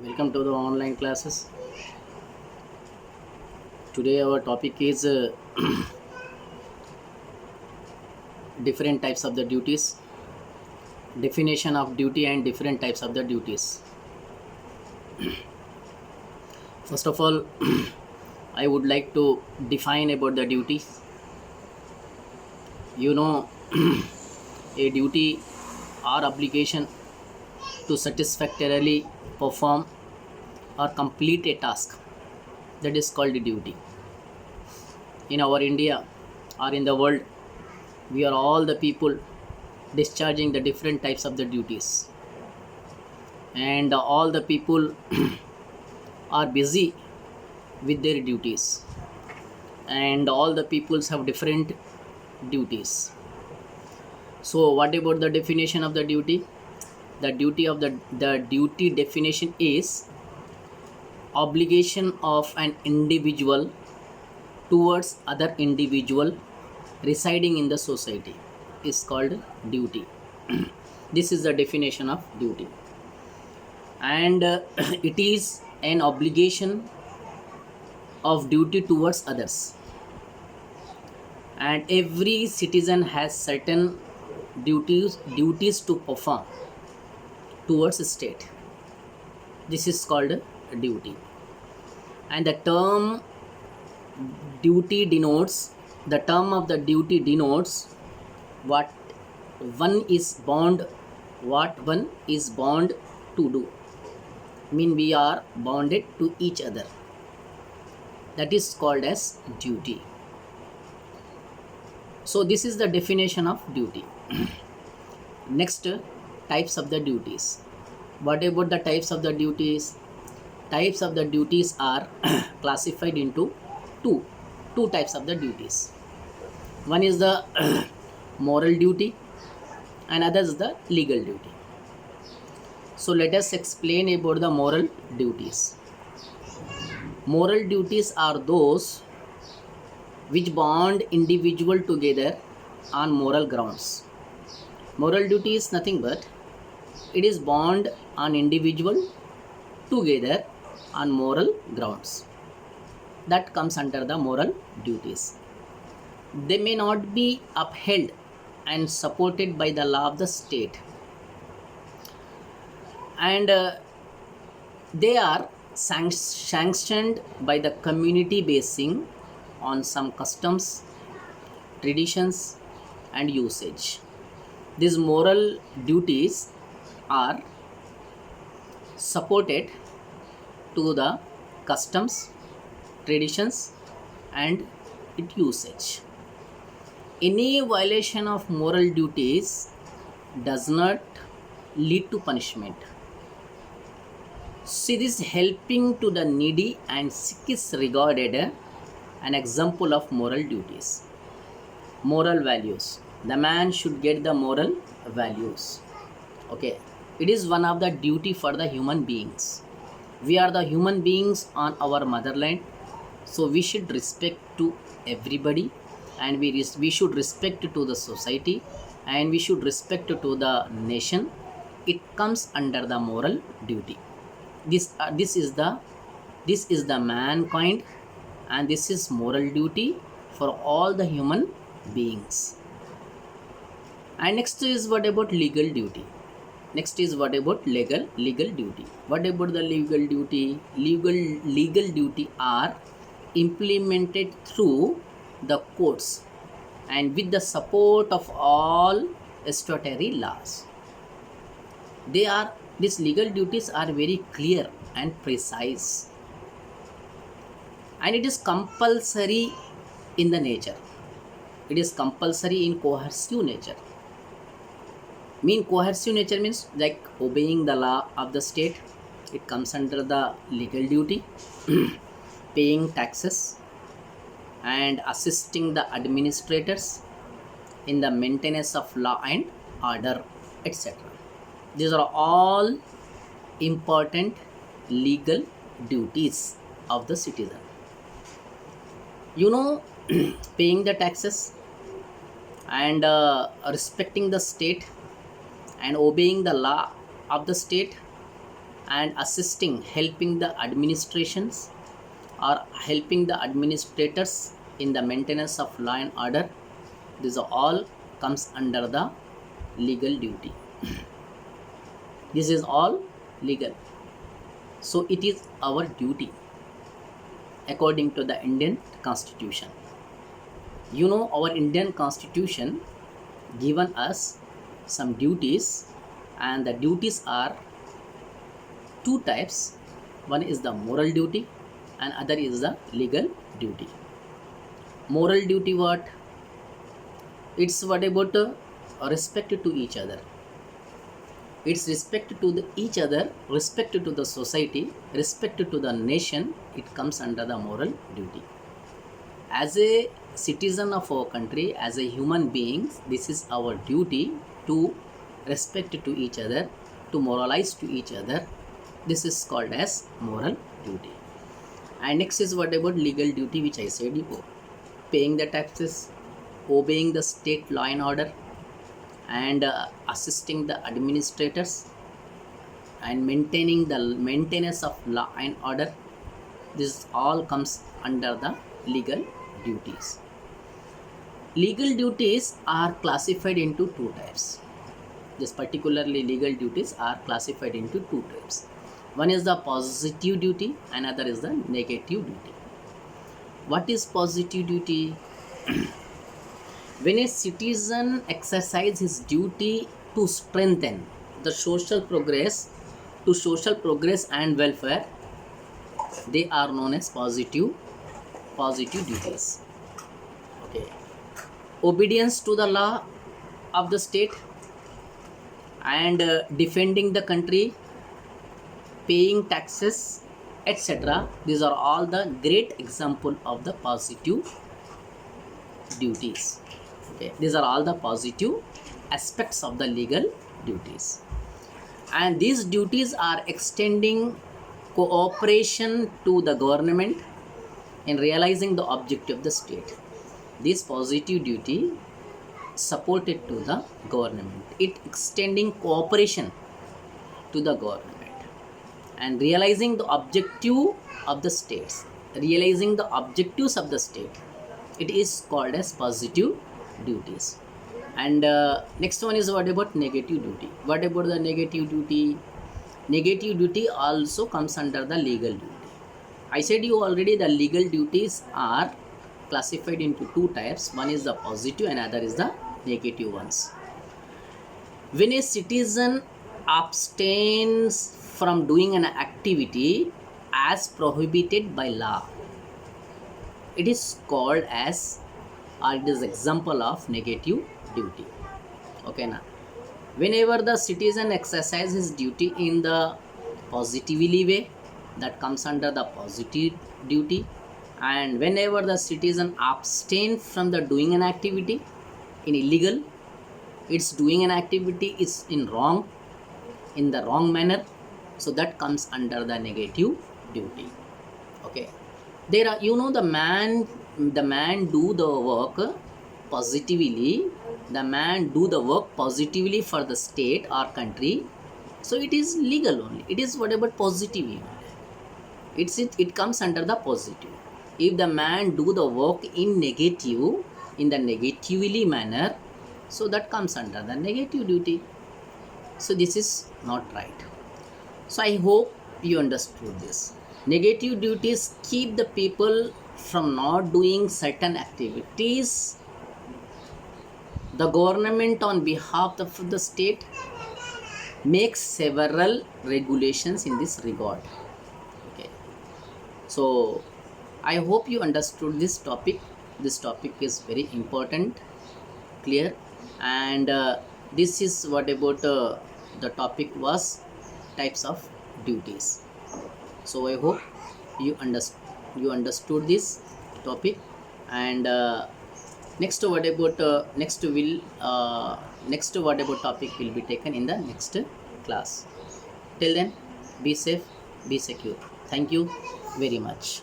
Welcome to the online classes. Today our topic is different types of the duties, definition of duty and different types of the duties. First of all, I would like to define about the duties. You know, a duty or obligation to satisfactorily perform or complete a task, that is called a duty. In our India or in the world, we are all the people discharging the different types of the duties, and all the people are busy with their duties, and all the peoples have different duties. So what about the definition of the duty? The duty of the duty definition is obligation of an individual towards other individual residing in the society is called duty. This is the definition of duty, and it is an obligation of duty towards others, and every citizen has certain duties to perform towards a state. This is called duty, and the term of the duty denotes what what one is bound to do. Mean we are bonded to each other. That is called as duty. So this is the definition of duty. Next, types of the duties. What about the types of the duties? Types of the duties are classified into two types of the duties. One is the moral duty, and other is the legal duty. So let us explain about the moral duties. Moral duties are those which bond individual together on moral grounds. Moral duty is nothing but it is bond on individual together on moral grounds. That comes under the moral duties. They may not be upheld and supported by the law of the state, and they are sanctioned by the community basing on some customs, traditions, and usage. These moral duties are supported to the customs, traditions, and its usage. Any violation of moral duties does not lead to punishment. See, this helping to the needy and sick is regarded an example of moral duties. Moral values. The man should get the moral values. Okay, it is one of the duty for the human beings. We are the human beings on our motherland, so we should respect to everybody, and we should respect to the society, and we should respect to the nation. It comes under the moral duty. This is the mankind, and this is moral duty for all the human beings. And next is what about legal duty? Next is what about legal duty? What about the legal duty? Legal duty are implemented through the courts and with the support of all statutory laws. These legal duties are very clear and precise, and it is compulsory in the nature. It is compulsory in coercive nature. Coercive nature means like obeying the law of the state. It comes under the legal duty. Paying taxes and assisting the administrators in the maintenance of law and order, etc. These are all important legal duties of the citizen. Paying the taxes and respecting the state and obeying the law of the state, and assisting, helping the administrations or helping the administrators in the maintenance of law and order. These are all comes under the legal duty. This is all legal. So it is our duty according to the Indian Constitution. You know, our Indian Constitution given us some duties, and the duties are two types. One is the moral duty and other is the legal duty. Moral duty, what? It's what about respect to each other. It's respect to each other, respect to the society, respect to the nation. It comes under the moral duty. As a citizen of our country, as a human beings, this is our duty to respect to each other, to moralize to each other. This is called as moral duty. And next is what about legal duty, which I said before. Paying the taxes, obeying the state law and order, and assisting the administrators, and maintaining the maintenance of law and order. This all comes under the legal duties. Legal duties are classified into two types. This particularly legal duties are classified into two types. One is the positive duty, another is the negative duty. What is positive duty? When a citizen exercises his duty to strengthen the social progress, and welfare, they are known as positive duties. Okay. Obedience to the law of the state, and defending the country, paying taxes, etc. These are all the great example of the positive duties. Okay, these are all the positive aspects of the legal duties, and these duties are extending cooperation to the government in realizing the objective of the state. This positive duty supported to the government, it extending cooperation to the government and realizing the objective of the states, realizing the objectives of the state. It is called as positive duties. And next one is what about negative duty. What about the negative duty? Negative duty also comes under the legal duty. I said you already, the legal duties are classified into two types. One is the positive and other is the negative ones. When a citizen abstains from doing an activity as prohibited by law, it is called as, or it is example of negative duty. Okay, now whenever the citizen exercises his duty in the positively way, that comes under the positive duty. And whenever the citizen abstain from the doing an activity in illegal, it's doing an activity is in the wrong manner, so that comes under the negative duty. Okay, there are, you know, the man do the work positively, the man do the work positively for the state or country, so it is legal only. It is whatever positive only. It comes under the positive. If the man do the work in negative, in the negatively manner, so that comes under the negative duty. So this is not right. So I hope you understood this. Negative duties keep the people from not doing certain activities. The government on behalf of the state makes several regulations in this regard. Okay, so I hope you understood this topic. This topic is very important, clear, and this is what about the topic was types of duties. So I hope you understood this topic, and next what about next what about topic will be taken in the next class. Till then, be safe, be secure. Thank you very much.